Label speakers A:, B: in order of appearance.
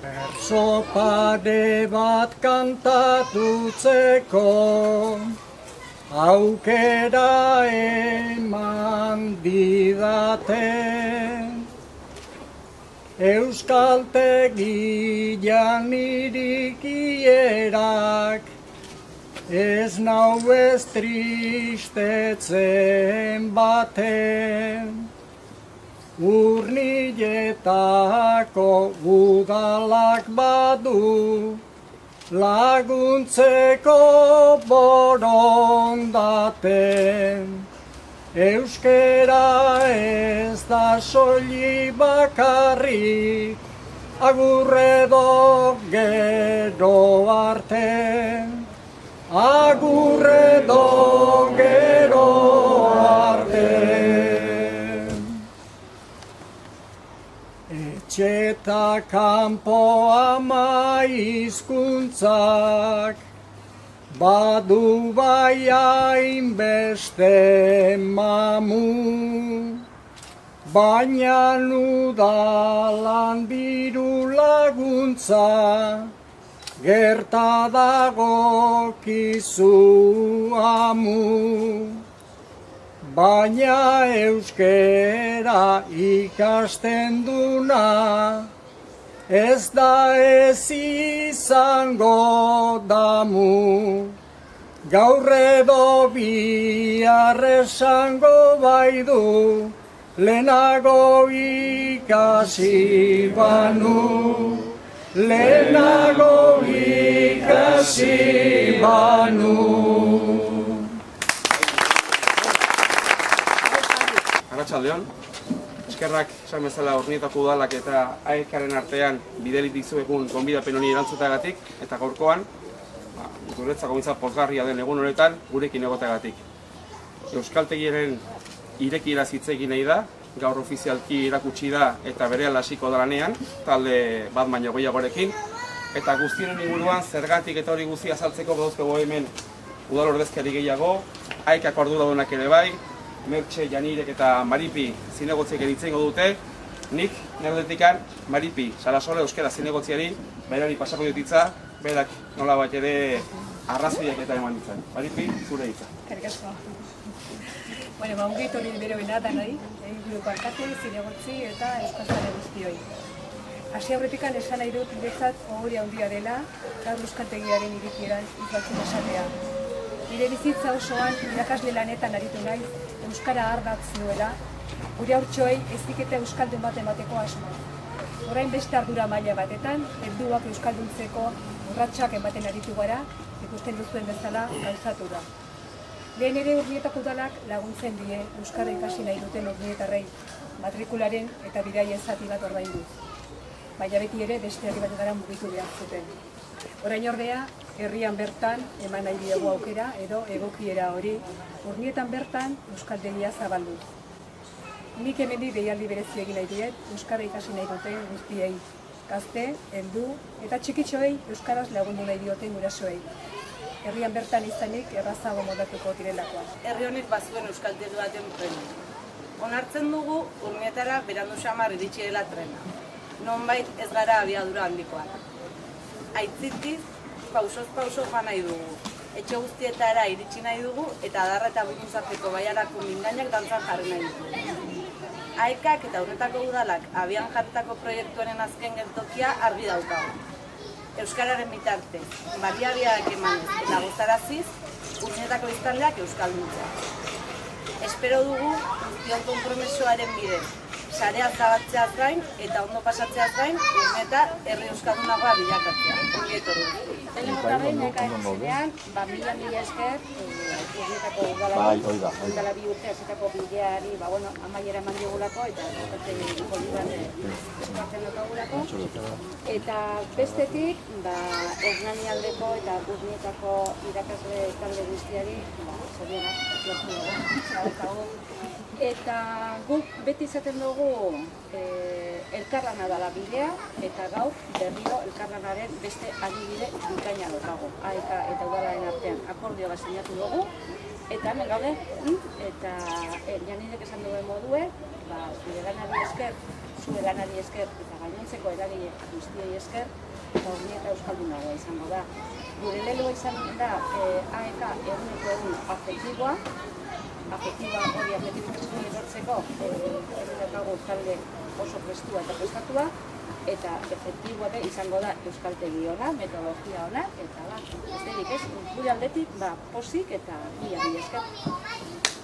A: Berso pare bat kantatutzeko aukera eman didate. Euskaltegian irikierak ez nau ez tristetzen baten. Urnietako udalak badu laguntzeko borondaten. Euskera ez da soili bakarrik, agur edo gero arte. Agur edo gero arte. Etxeta kanpo ama hizkuntzak badu bai hainbeste mamu, baina udalan diru laguntza gerta dagokizu amu. Baina euskera ikasten duna ez da ez izango damu. Gaur edo bihar esango bai du, lehenago ikasi banu. Lehenago ikasi banu.
B: Arratsaldeon, eskerrak esan bezala Urnietako udalak eta AEKaren artean bideli dizuegun gonbidapen honi erantzutagatik eta gaurkoan guretzako behintzat pozgarria den egun honetan gurekin egoteagatik. Euskaltegiaren irekieraz hitz egin nahi da, gaur ofizialki erakutsi da eta berehala hasiko da lanean, talde bat baino gehiagorekin, eta guztien inguruan zergatik eta hori guztia azaltzeko badauzkagu hemen udal ordezkari gehiago, AEKako arduradunak ere bai, Mertxe, Janirek eta Maripi zinegotziek eritzeingo dute. Nik, nerdetikan, Maripi, Sarasole euskera zinegotziari, berari pasako dititza, berak nola bat ere arrazoiak eta eman ditzen. Maripi, zure hitza.
C: Eskerrik asko. Bueno, ongit hori bere bena da nahi, inguruko alkate, zinegotzi eta euskazale guztioi. Hasi aurretikan esan nahi dut betzat ohori handia dela, gaur euskaltegiaren irikieran izaltzen esatea. Nire bizitza osoan irakasle lanetan aritu naiz, euskara ardatz nuela, gure haurtxoei heziketa euskaldun bat emateko asmo. Orain beste ardura maila batetan, helduak euskalduntzeko urratsak ematen aritu gara, ikusten duzuen bezala gauzatu da. Lehen ere Urnietako udalak laguntzen die euskara ikasi nahi duten urnietarrei, matrikularen eta bidaien zati bat ordainduz. Baina beti ere beste herri batetara mugitu behar zuten. Orain ordea, herrian bertan eman nahi diegu aukera edo egokiera hori, Urnietan bertan euskaltegia zabalduz. Nik hemendik deialdi berezi egin nahi diet euskara ikasi nahi duten guztiei, gazte, heldu eta txikitxoei euskaraz lagundu nahi dioten gurasoei. Herrian bertan izanik errazago modatuko direlakoa.
D: Herri honek bazuen euskaltegi baten trena. Onartzen dugu Urnietara berandu xamar iritsi dela trena. Nonbait ez gara abiadura handikoak. Aitzitiz, pausoz pauso joan nahi dugu. Etxe guztietara iritsi nahi dugu eta adarra eta buluntzarteko baiarako mindainak dantzan jarri nahi dugu. AEKak eta Urnietako udalak abian jarritako proiektuaren azken geltokia argi daukagu. Euskararen bitartez, baliabideak emanez eta gozaraziz, Urnietako biztanleak euskalduntzea. Espero dugu guztion konpromesoaren bidez, sarea zabaltzeaz gain eta ondo pasatzeaz gain, Urnieta herri euskaldunagoa bilakatzea. Ongi etorri.
E: Lehenengo eta behin ekaitzean, mila esker, Urnietako udala bi urte hasitako bideari, amaiera eman digulako eta eskatzen dukagulako. Eta bestetik, Hernani aldeko eta Urnietako irakasle talde guztiari, zorionak, lortu dugu. Eta guk beti izaten dugu elkarlana dela bidea, eta gaur berriro elkarlanaren beste adibide bikaina daukagu. AEK eta udalaren artean akordio bat sinatu dugu, eta hemen gaude, eta Janirek esan duen modue, zure lanari esker zure lanari esker eta gainontzeko eragile guztiei esker, Urnieta euskaldunagoa izango da. Gure leloa izan da AEK eguneko egun afektiboa hori afektibitasun lortzeko daukagu talde oso prestua eta prestatua, eta efektiboa izango da euskaltegi ona, metodologia ona, eta besterik ez, gure aldetik pozik eta mila esker.